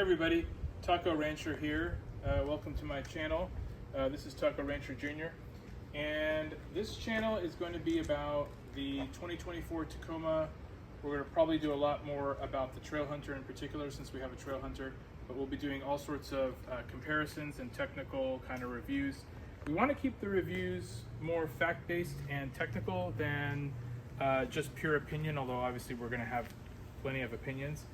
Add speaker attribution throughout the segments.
Speaker 1: everybody, Taco Rancher here. Welcome to my channel. This is Taco Rancher Jr. And this channel is going to be about the 2024 Tacoma. We're going to probably do a lot more about the Trailhunter in particular since we have a Trailhunter, but we'll be doing all sorts of comparisons and technical kind of reviews. We want to keep the reviews more fact-based and technical than just pure opinion, although obviously we're going to have plenty of opinions.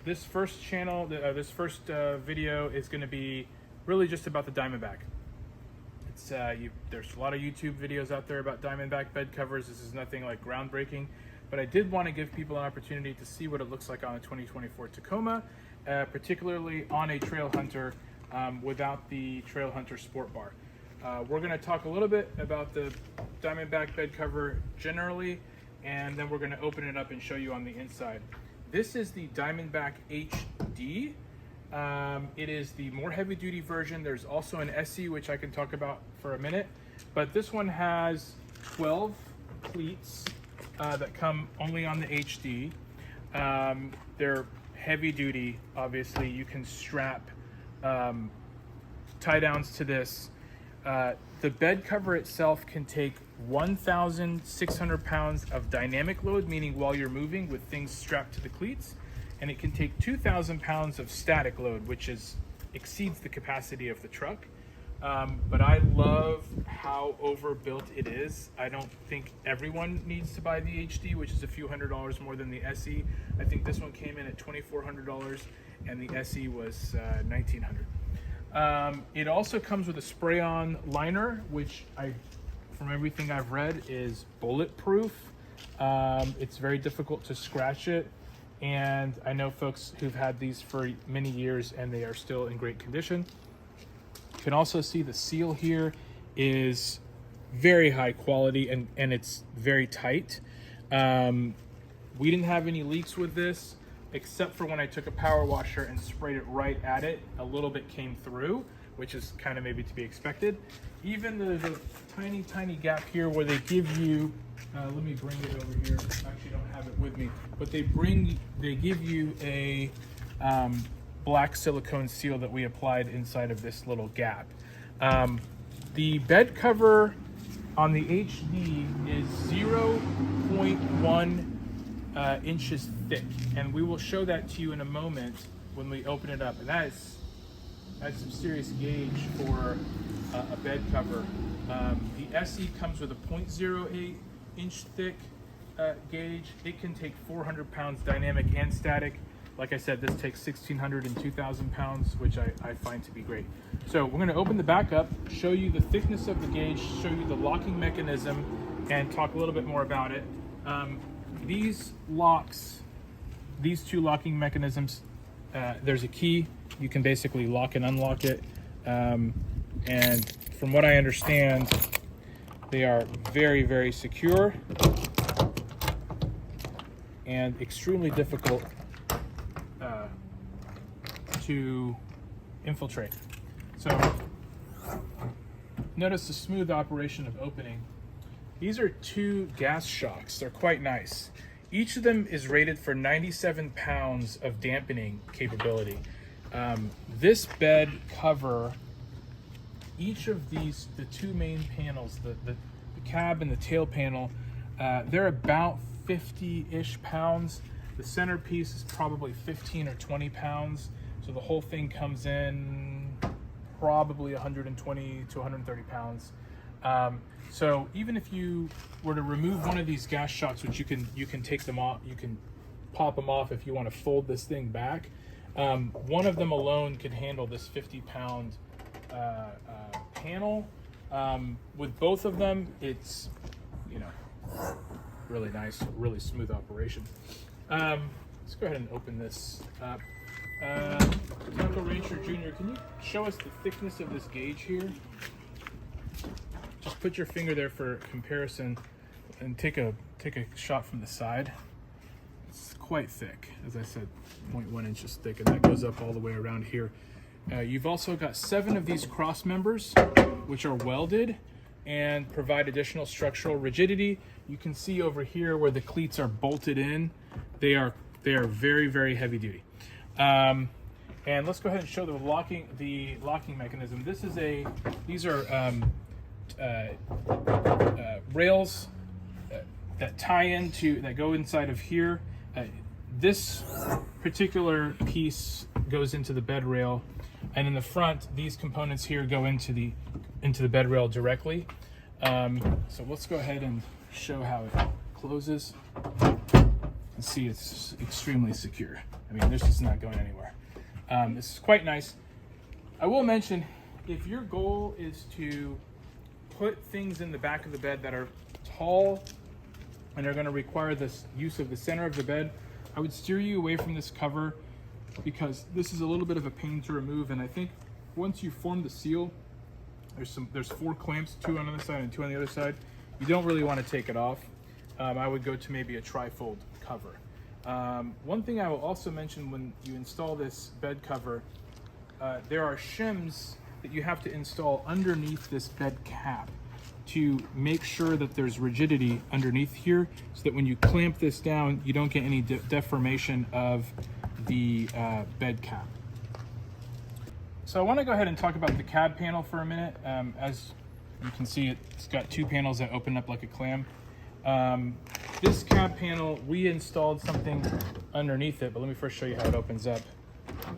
Speaker 1: This first channel, this first video is going to be really just about the Diamondback. It's there's a lot of YouTube videos out there about Diamondback bed covers. This is nothing like groundbreaking, but I did want to give people an opportunity to see what it looks like on a 2024 Tacoma, particularly on a Trailhunter without the Trailhunter Sport Bar. We're going to talk a little bit about the Diamondback bed cover generally, and then we're going to open it up and show you on the inside. This is the Diamondback HD. It is the more heavy duty version. There's also an SE, which I can talk about for a minute, but this one has 12 cleats that come only on the HD. They're heavy duty, obviously. You can strap tie downs to this. The bed cover itself can take 1,600 pounds of dynamic load, meaning while you're moving with things strapped to the cleats, and it can take 2,000 pounds of static load, which exceeds the capacity of the truck. But I love how overbuilt it is. I don't think everyone needs to buy the HD, which is a few $100s more than the SE. I think this one came in at $2,400 and the SE was $1,900. It also comes with a spray-on liner, which from everything I've read is bulletproof. It's very difficult to scratch it, and I know folks who've had these for many years and they are still in great condition. You can also see the seal here is very high quality and it's very tight. We didn't have any leaks with this, except for when I took a power washer and sprayed it right at it. A little bit came through, which is kind of maybe to be expected. Even the tiny gap here where they give you, let me bring it over here. I actually don't have it with me, but they give you a black silicone seal that we applied inside of this little gap. The bed cover on the HD is 0.1 inches thick, and we will show that to you in a moment when we open it up. And that's some serious gauge for a bed cover. The SE comes with a 0.08 inch thick gauge. It can take 400 pounds dynamic and static. Like I said, this takes 1,600 and 2,000 pounds, which I find to be great. So we're going to open the back up, show you the thickness of the gauge, show you the locking mechanism, and talk a little bit more about it. These two locking mechanisms, there's a key. You can basically lock and unlock it. And from what I understand, they are very, very secure and extremely difficult to infiltrate. So notice the smooth operation of opening. These are two gas shocks. They're quite nice. Each of them is rated for 97 pounds of dampening capability. This bed cover, each of these, the two main panels, the cab and the tail panel, they're about 50-ish pounds. The centerpiece is probably 15 or 20 pounds. So the whole thing comes in probably 120 to 130 pounds. So even if you were to remove one of these gas shocks, which you can take them off, you can pop them off if you want to fold this thing back. One of them alone could handle this 50-pound panel. With both of them, it's really nice, really smooth operation. Let's go ahead and open this up. Taco Rancher Jr., can you show us the thickness of this gauge here? Just put your finger there for comparison and take a shot from the side. It's quite thick, as I said, 0.1 inches thick, and that goes up all the way around here. You've also got 7 of these cross members, which are welded and provide additional structural rigidity. You can see over here where the cleats are bolted in. They are very, very heavy duty. And let's go ahead and show the locking mechanism. These are rails that that go inside of here. This particular piece goes into the bed rail, and in the front, these components here go into the bed rail directly. So let's go ahead and show how it closes. You can see it's extremely secure. I mean, this is not going anywhere. This is quite nice. I will mention, if your goal is to put things in the back of the bed that are tall and are going to require this use of the center of the bed, I would steer you away from this cover, because this is a little bit of a pain to remove. And I think once you form the seal, there's 4 clamps, 2 on the side and 2 on the other side. You don't really want to take it off. I would go to maybe a tri-fold cover. One thing I will also mention, when you install this bed cover, there are shims that you have to install underneath this bed cap to make sure that there's rigidity underneath here, so that when you clamp this down, you don't get any deformation of the bed cap. So I want to go ahead and talk about the cab panel for a minute. As you can see, it's got 2 panels that open up like a clam. This cab panel, we installed something underneath it, but let me first show you how it opens up.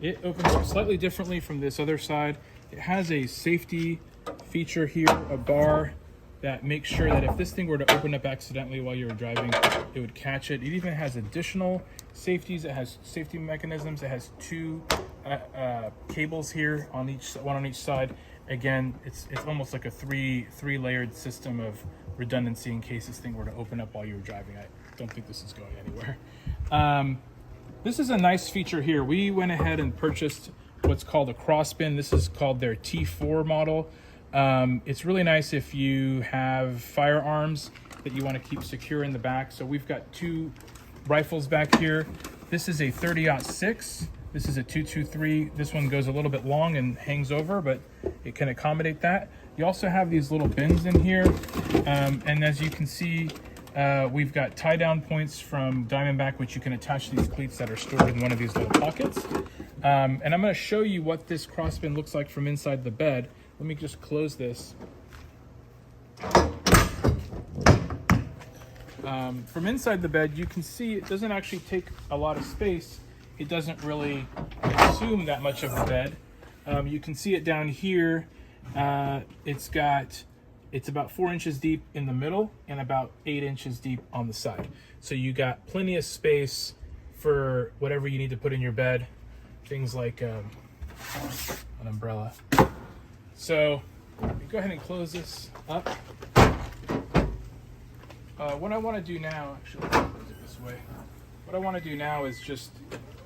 Speaker 1: It opens up slightly differently from this other side. It has a safety feature here, a bar that makes sure that if this thing were to open up accidentally while you were driving, it would catch it. It even has additional safeties. It has safety mechanisms. It has 2 cables here on one on each side. Again, it's almost like a three layered system of redundancy in case this thing were to open up while you were driving. I don't think this is going anywhere. This is a nice feature here. We went ahead and purchased what's called a crossbin. This is called their T4 model. It's really nice if you have firearms that you want to keep secure in the back. So we've got 2 rifles back here. This is a 30-06. This is a 223. This one goes a little bit long and hangs over, but it can accommodate that. You also have these little bins in here. And as you can see, we've got tie down points from Diamondback, which you can attach these cleats that are stored in one of these little pockets. And I'm going to show you what this crossbin looks like from inside the bed. Let me just close this. From inside the bed, you can see it doesn't actually take a lot of space. It doesn't really consume that much of the bed. You can see it down here. It's about 4 inches deep in the middle and about 8 inches deep on the side. So you got plenty of space for whatever you need to put in your bed. Things like an umbrella. So go ahead and close this up. What I want to do now, actually, let me close it this way. What I want to do now is just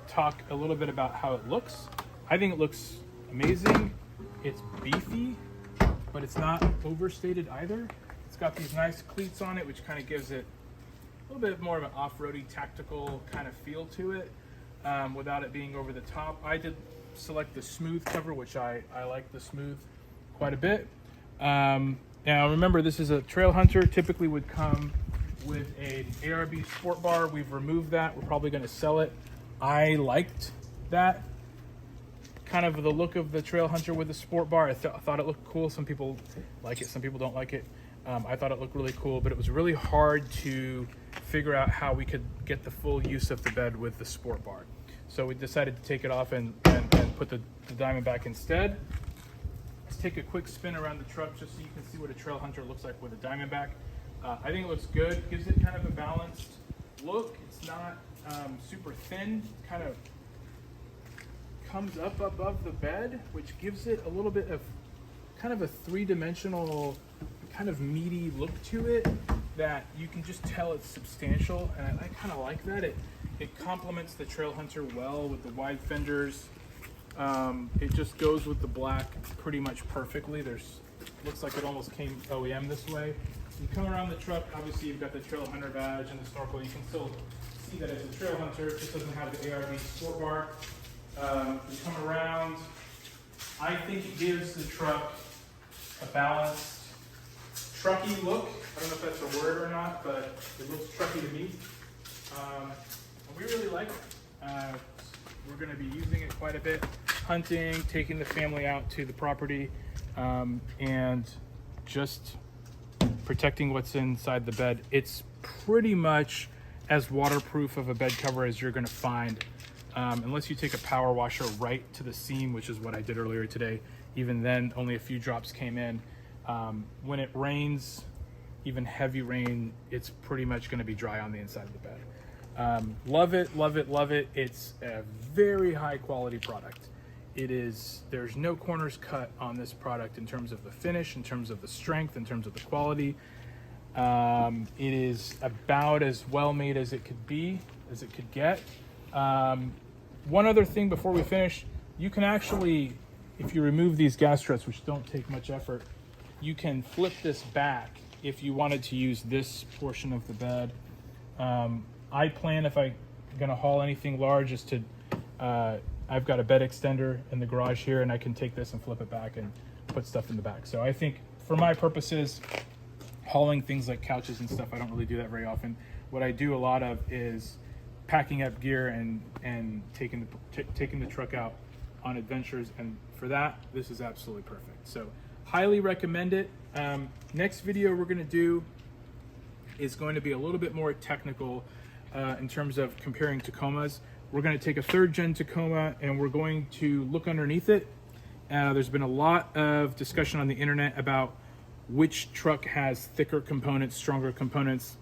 Speaker 1: talk a little bit about how it looks. I think it looks amazing. It's beefy, but it's not overstated either. It's got these nice cleats on it, which kind of gives it a little bit more of an off-roady, tactical kind of feel to it, without it being over the top. I did select the smooth cover, which I like the smooth quite a bit. Now remember, this is a Trailhunter. Typically would come with an ARB sport bar. We've removed that. We're probably going to sell it. I liked that kind of the look of the Trailhunter with the sport bar. I thought it looked cool. Some people like it, some people don't like it. I thought it looked really cool, but it was really hard to figure out how we could get the full use of the bed with the sport bar. So we decided to take it off and put the Diamondback instead. Let's take a quick spin around the truck just so you can see what a Trailhunter looks like with a Diamondback. I think it looks good. It gives it kind of a balanced look. It's not super thin. It kind of comes up above the bed, which gives it a little bit of kind of a 3-dimensional kind of meaty look to it that you can just tell it's substantial, and I kind of like that. It complements the Trailhunter well with the wide fenders. It just goes with the black pretty much perfectly. Looks like it almost came OEM this way. You come around the truck, obviously you've got the Trailhunter badge and the snorkel. You can still see that it's a Trailhunter. It just doesn't have the ARB sport bar. You come around. I think it gives the truck a balanced trucky look. I don't know if that's a word or not, but it looks trucky to me. And we really like it. We're going to be using it quite a bit. hunting, taking the family out to the property, and just protecting what's inside the bed. It's pretty much as waterproof of a bed cover as you're going to find, unless you take a power washer right to the seam, which is what I did earlier today. Even then, only a few drops came in. When it rains, even heavy rain, it's pretty much going to be dry on the inside of the bed. Love it, love it, love it. It's a very high quality product. There's no corners cut on this product in terms of the finish, in terms of the strength, in terms of the quality. It is about as well made as it could be, as it could get. One other thing before we finish, you can actually, if you remove these gas struts, which don't take much effort, you can flip this back if you wanted to use this portion of the bed. I plan, if I'm gonna haul anything large, is to, I've got a bed extender in the garage here, and I can take this and flip it back and put stuff in the back. So I think for my purposes, hauling things like couches and stuff, I don't really do that very often. What I do a lot of is packing up gear and taking the truck out on adventures, and for that, this is absolutely perfect. So highly recommend it. Next video we're gonna do is going to be a little bit more technical in terms of comparing Tacomas. We're going to take a 3rd gen Tacoma and we're going to look underneath it. There's been a lot of discussion on the internet about which truck has thicker components, stronger components.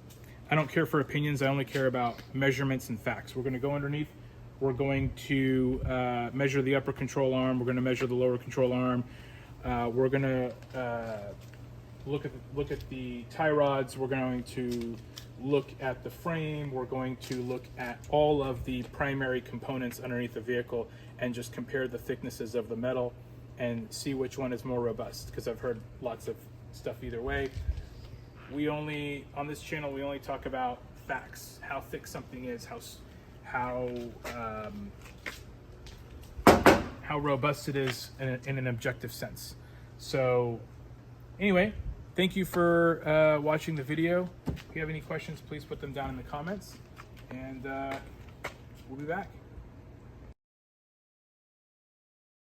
Speaker 1: I don't care for opinions, I only care about measurements and facts. We're going to go underneath, we're going to measure the upper control arm, we're going to measure the lower control arm, we're going to look at the tie rods, we're going to look at the frame, we're going to look at all of the primary components underneath the vehicle and just compare the thicknesses of the metal and see which one is more robust, because I've heard lots of stuff either way. On this channel, we only talk about facts, how thick something is, how robust it is in an objective sense. So anyway, thank you for watching the video. If you have any questions, please put them down in the comments, and we'll be back.